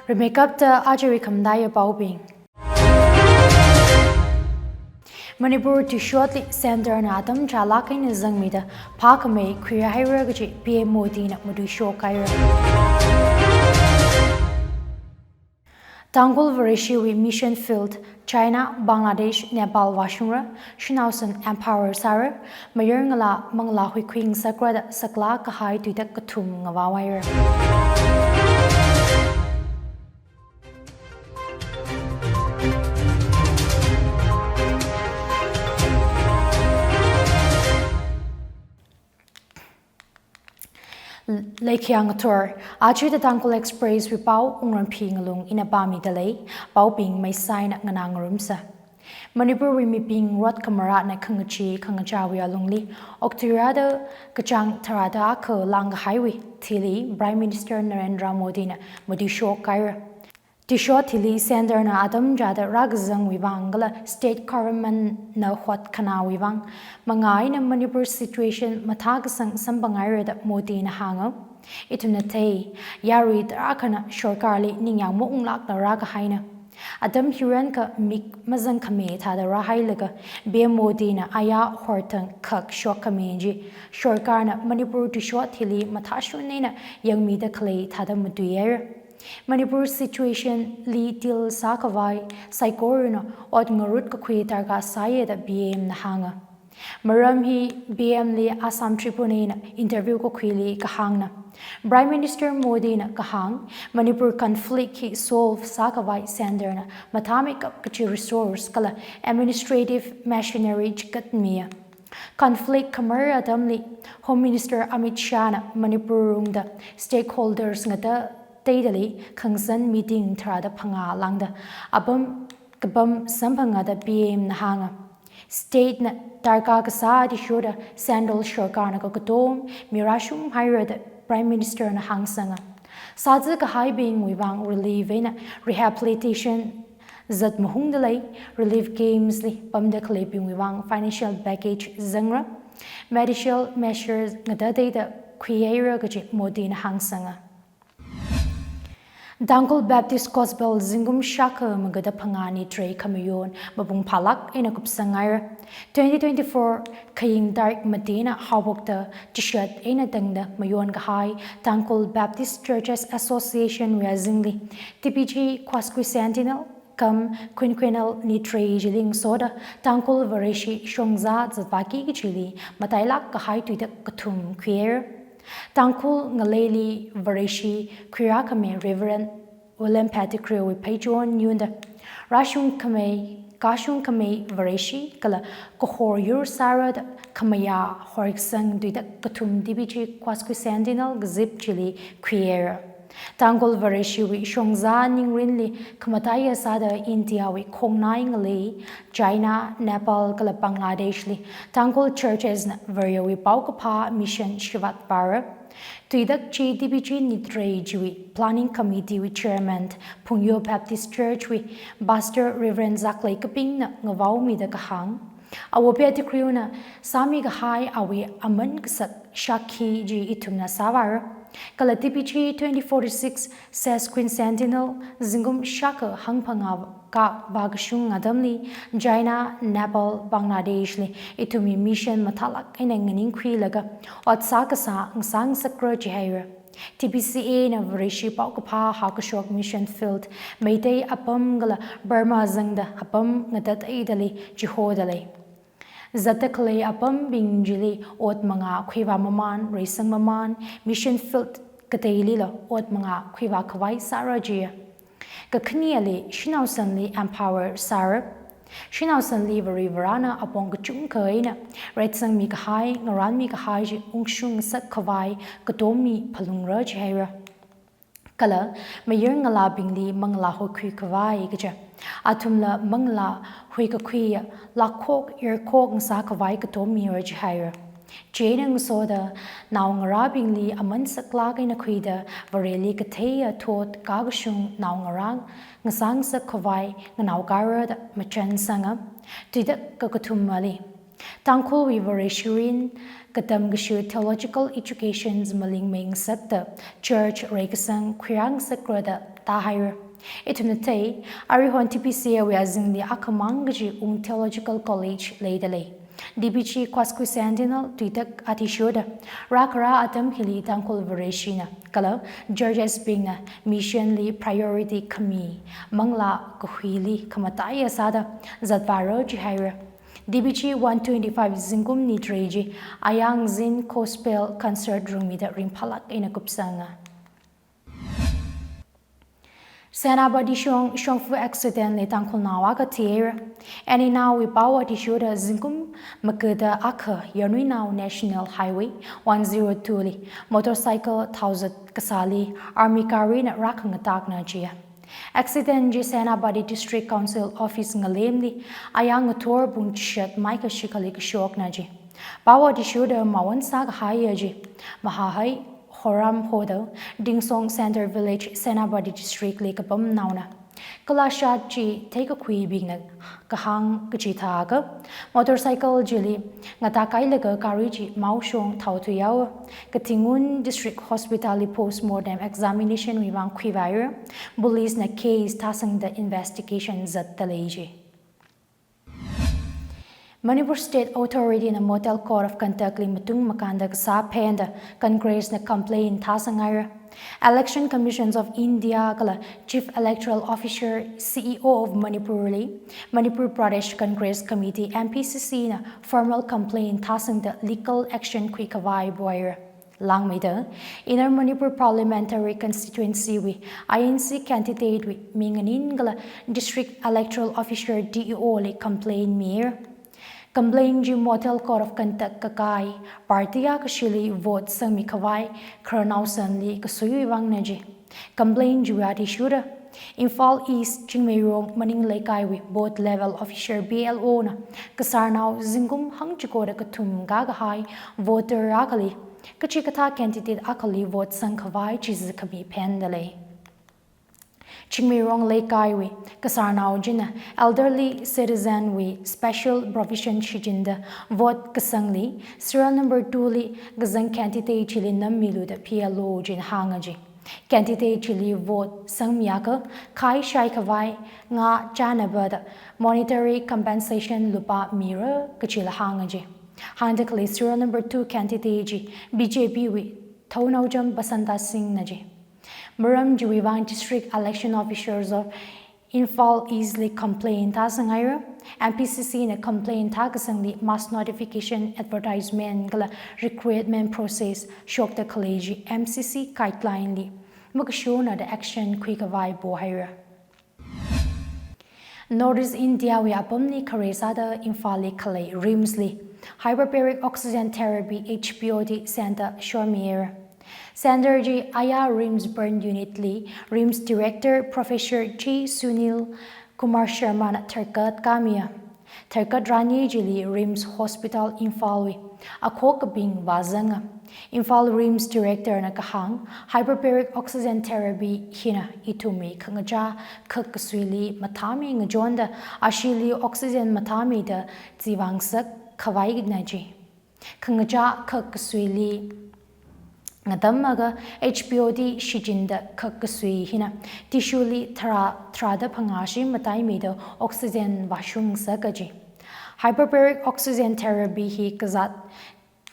Remake-up the Ajari Kamdaya Baubing. Manipur to shortly center an atom Chalakin is Zangmida, Parkame, Queer Hierarchy, PM Modi, Mudusho Kaira. Tangkhul Vareshiwi Mission Field, China, Bangladesh, Nepal, Washungra, Shinausan, Empower Sara, Mayurngala, Mangla Huiquing Sakrada, Sakla, Kahai, Tuitak Katum, Ngawawire. Lake Yang Tour, Achi the Tangkhul Express with Pau Wungramphi Ngalung in a Bami delay, Pau Ping may sign at Nganangrumsa. Manipur Rimi Ping Rot Kamarat na Kangachi, Kangachawi Alungli, Octirada, Kachang Tarada Ako, Lang Highway, Tili, Prime Minister Narendra Modi, Modisho Kaira. Tisho Tili Sender na Adam Jada Ragzang Wibangala, State Government na Hot Kana Wibang, Mangai na Manipur situation Matagasang Sambangaira that Modi na Hanga. Itunate, Yari Drakana, Shorkarli, Ningyang Moonglak na Ragahaina. Adam Huranka Mik Mazan Kame Tada Rahailaga, Be Modi na Aya Horton Kak Shokamenji, Shorkarna Manipur Tisho Tili Matashunena, Young Mida Clay Tada Muduyer. Manipur situation li til sakavai saikoruna od ngarut ka khuitar ka sayeda BM na hanga maram hi BM li Assam Tribune na interview ko khili ka hangna Prime Minister Modi na ka hang Manipur conflict hi solve sakavai sender na mathamic ka resource kala administrative machinery jikatmia conflict kamar adamli Home Minister Amit Shah na Manipur room da stakeholders ngata Daily Kangsan meeting Trada Panga Langda Abum Kabum Sampanga the BM Nahanga State na Darka Kasa di Shoda Sandal Shorkana Kokodom Mirashum Hira the Prime Minister Nahangsanga Sadza Kahai being Wibang relief in rehabilitation Zat Mahungdalay relief games li Bamda Kaliping Wibang financial package Zangra medical measures Nada data Kriera Gaji Modi Nahangsanga Tangkhul Baptist Gospel Zingum Shaka Magada Pangani Trey Kamayon Babung Palak in a Kupsangair 2024 Kaying Dark Medina Hawokta Tishat Ena Dangda Mayon Gahai Tangkhul Baptist Churches Association Razingli TPG Kwasku Sentinel Kam Quinquenal Nitre Jiling Soda Tangkhul Vareshi Shongza Zavaki Gichili Matailak Gahai Tuita Katum Queer Tangkhul Ngaleli Vareshi Kriakame Reverend William Patikrio with Pajon Yunda Rashun Kame Vareshi Kala Kohor Yur Sarad Kamaya Horiksang Duida Katum Dibiji Kwasku Sentinel Gzip Chili Kriera Tangkhul Vareshi with Shongza Ningrinli Kamataya Sada India with Kongnai Ngali China Nepal Kala Bangladesh li Tangkhul churches Vario with Baukapa Mission Shivat Bara Tuidak Chi DBG Nitre Jiwi Planning Committee with Chairman Pungyo Baptist Church with Pastor Reverend Zaklay Kaping na Ngawau Mida Kahang Awopia Tikriuna Sami Gahai Awi Aman Kasak Shaki Ji Itumna Savar Kala TPG 2046 says Queen Sentinel Zingum Shaka Hangpanga Ka Bagashung Adamli China Nepal Bangladesh li Itumi Mission Matalak Inanganing Krilaga Ot Sakasa Ngsang Sakra Jihira TPCA na Vareshi Paukapa Hakashok Mission Field Mayday Apam Gala Burma Zangda Apam Ngadat Idali Jihodali Zatakle Apam Bingjili Ot Manga Kwiva Maman Raisang Maman Mission Field Katailila Ot Manga Kwiva Kawai Sarajia Kakniali Shinausanli Empower Sarah Shinausanli Varivarana Apong Kachung Kaina Retsang Mikahai Naran Mikahai Ungshung Sak Kawai Katomi Palungraj Hera Kala Mayung Alabingli Mangla Hokui Kawai Gaja Atumla Mangla Huikakuya Lakok Irkok Sakawai Katomi Rajhira Jadang Soda Now Ngarabingli Amansak in a Quida Vareli Katea Tot Gagashung Now Ngarang Nasang Sakawai Nanaugara Machan Sanga Tidak Kakatumali Tangkhul we Vareshurin Katam Gashu Theological Education's Maling Ming Sakta Church Rekasang Kwirang Sakrada Tahir. Itunate Arihon TPC we azingli Akamangaji Theological College Laidale. DBG Kwasku Sentinel Twitak Atishoda Rakara Atam Hili Tangkhul Vareshina Kala Georges Bingna Missionly Priority Kami Mangla Kuhili Kamataya Sada Zadvaro Jihira DBG 125 Zingum Nitreji Ayang Zin Gospel Concert Room with Rimpalak in a Kupsanga Senabadi Shongfu accident le Tangkhul Nawa ka tier and now we power tissue the Zingum Makeda Aka Yanui now National Highway 102 li motorcycle 1000 Kasali Army Kari na Rakang attack na Jia accident ji Senabadi District Council Office Ngalemli Ayang tour bung shet Micah Shikali Shok na ji power tissue the Mawan Sag High ji Mahahai Horam Hodo, Dingsong Center Village, Senabadi District, Lekapam Nauna. Kalashat Ji take a kui big Kahang Gachitaga, motorcycle Jili, Natakai Lega Kariji, Maushong Tautuyao, Katingun District Hospital post-mortem examination Wivang Quivire, Police na case tasang the investigations at Taleji. Manipur State Authority na Motel Court of Kentucky matung makandag sa penda Congress na complaint tasangayra. Election Commissions of India kala Chief Electoral Officer CEO of Manipur Pradesh Congress Committee MPCC na formal complaint tasang the legal action kwikawai boyra. Langmaida, Inner Manipur Parliamentary Constituency we INC candidate we Minganin gala District Electoral Officer DEO le complaint mir. Complain ji Motel Court of Kentucky Kakai, Partia Kashili vote sang Mikawai, Kernau Sanli Kasuyu Wangnaji. Complain ji Rati Shura. Infal East Chingmeirong Maning Laikaiwi, both level officer BLO na. Kasarnau Zingum Hangchikoda Katum Gagahai, voter Akali. Kachikata candidate Akali vote sang Kawai Chizakabi Pendale. Chingmeirong Laikaiwi, Kasarnau Jina, elderly citizen we special provision Shijinda, vote Kasangli, serial number 2 li, Gazang candidate Chili Namilu the PLO Jin Hangaji. Candidate Chili vote Sangmiaka, Kai Shaikavai, Nga Janabada, monetary compensation Lupa Mira, Kachila Hangaji. Handakali serial number 2 candidate BJP we, Tonaujam Basanta Singh Naji. Muram Juivan District Election Officers of Infal easily complain Tasangaira, MPCC in a complaint Tagasangli mass notification advertisement gala recruitment process shock the college MCC guideline Mugashona the action quickavai bohira. Northeast India we apomni Karesada Infali Kale Rimsli Hyperbaric Oxygen Therapy HPOT Center Shormier. Sanderji Aya RIMS Burn Unit Lee, RIMS Director Professor G. Sunil Kumar Sharma Tharkat Kamia. Tharkat Rani Jili RIMS Hospital Infalwi. Akok Bing Wazanga. Infal RIMS Director Nakahang, Hyperbaric Oxygen Therapy Hina Itumi Kangaja Kakaswili Matami Ngajonda Ashili Oxygen Matami da Zivangsak Kawai Naji. Kangaja Kakaswili Ngadamaga HPOD Shijinda Kakasui Hina Tishuli Trada Pangashi Matai Mido Oxygen Vashung Sakaji. Hyperbaric Oxygen Therapy Hi Kazat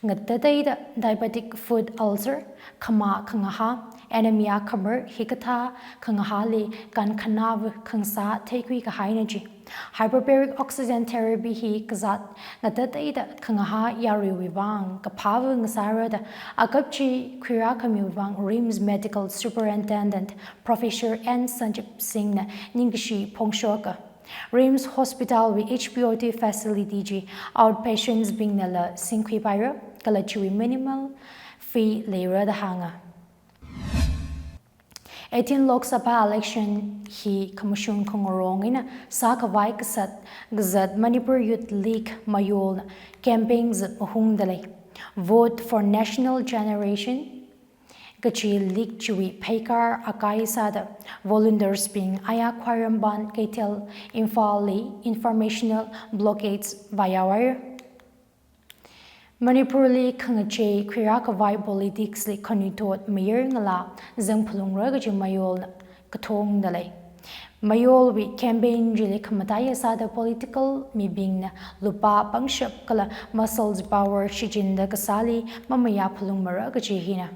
Ngadada Diabetic Foot Ulcer Kama Kangaha Anemia Kamur Hikata Kangahali Kan Kanav Kangsa Takwi Kahainaji. Hyperbaric Oxygen Therapy Hi Kazat Ngadada Kangaha Yari Wivang Kapavu Ngasarada Agapchi Kwirakami Wivang RIMS Medical Superintendent Professor N. Sanjip Singh Ningashi Pongshoka. RIMS Hospital with HPOT facility G outpatients being nala Singkwi Pyra Kalachui minimal fee Lera the Hanga. 18 Lok Sabha election hi Commission Kongorong in Sakawai Kasat Gazat Manipur Youth League Mayol campaign Zat Mahung Dale. Vote for National Generation Gachi League Chui Paikar Akai Sada volunteers being Aya Kwaramban Kaitel Infali informational blockades via wire. Manipurli Kangache Kirakavai politics li Kanutot Mayer Ngala Zangpulung Ragaji Mayol Katong Dale. Mayol we campaign Jili Kamataya Sada political mi bing lupa pangshap kala muscles power shijinda kasali mamaya pulung maragaji hina.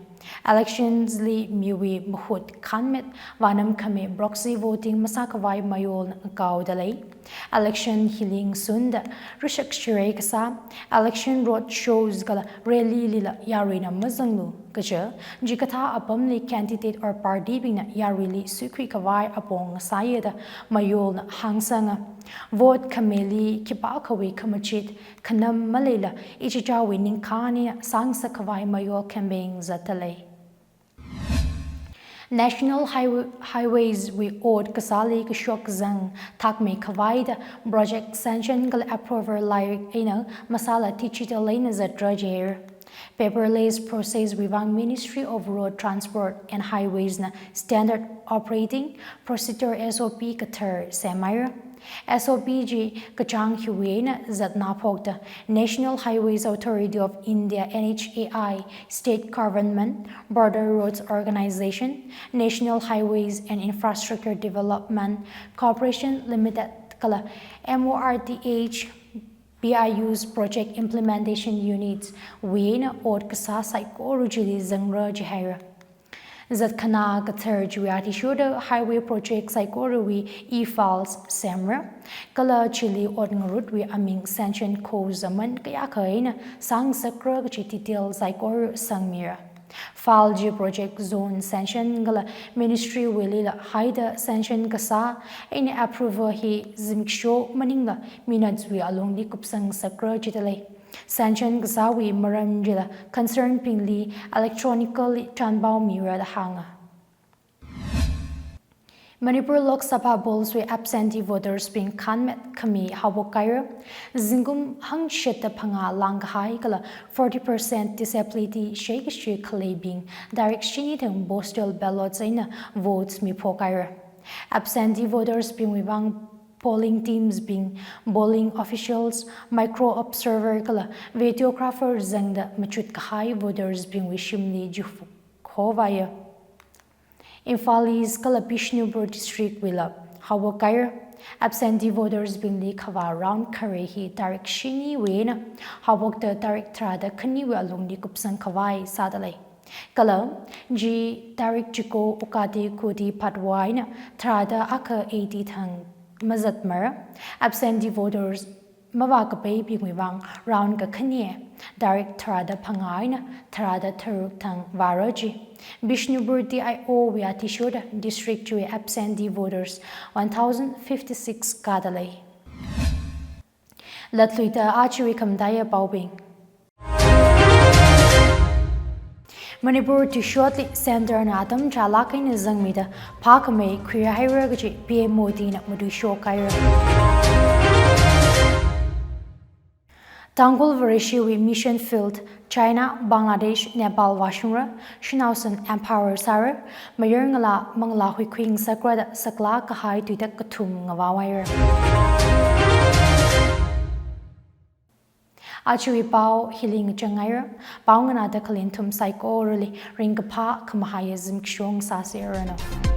Elections li miwi muhut kanmet vanam kame proxy voting masakavai mayol kaw dalay. Election healing sunda rishak shiray kasa election road shows kala rally lila yarina mazanglu kaja jikatha apam li candidate or party bing na yarili sukri kawai apong sayeda mayol na hangsanga vote kameli kipakawi kamachit kanam malela ichijawi ninkani sangsa kawai mayol campaign zatalay. National highways we owed kasali kashok zang takme kavaida project sanction gal approval like masala tichita lane za drajer paperless process wivang Ministry of Road Transport and Highways na standard operating procedure SOP katar semaira SOPG kachang huwena zat napokta National Highways Authority of India NHAI State Government Border Roads Organization National Highways and Infrastructure Development Corporation Limited kala MORTH BIU's project implementation units wena od kasa saiko rujili zangra jahira Zat kana kathar juati shoda highway project saikorowi e-files samra kala chili od ngarutwi aming sanction ko zaman kaya kaina sang sakra detail saikor sangmira file ji project zone sanction gala ministry wilila haida sanction kasa ine approval hi zimksho maningla minadzwi along li kupsang sakra jitale sanction gasawi maramjila concern pingli electronically tanbao mira the hanga Manipur Lok Sabha polls with absentee voters being kanmet kami habokaira zingum hang sheta phanga langhai kala 40% disability shake kale being direct shini thang postal ballots in votes mi pokaira absentee voters being wibang polling teams being polling officials micro observer kala videographer zangda machut kahai voters being wishimli jufu khovaya Infalis kala Bishnupur district wila hawokair absentee voters being li khawa round karehi direct shini wena hawok the direct trada khani wa along li kupsang khawai sadalai kala ji direct jiko ukati kodi patwaina trada aka 80 thang mazatmar absentee voters mawakapai bingwang round ka khanie direct trada phangaina trada tharuk thang varaji Bishnupur IO Vyati Shoda district to absentee voters 1056 kadalai Latluita Achiri Kamdaya Baubing Manipur to shortly center na atam chalakin zangmida pakame kriya hiragaji PM Modi na mudu shokaira Tangkhul Varishiwi Mission Field, China, Bangladesh, Nepal, Washington, Shinausan, Empower Sara, Mayer Ngala, Mangla Hui Queen Sakrada, Sakla, Kahai, Tuitak Katum, Ngawawire. Achui Pao, Healing Changaira, Paungana, the Kalintum Psycho, Ringapa, Kamahayazim Kshong Sasirano.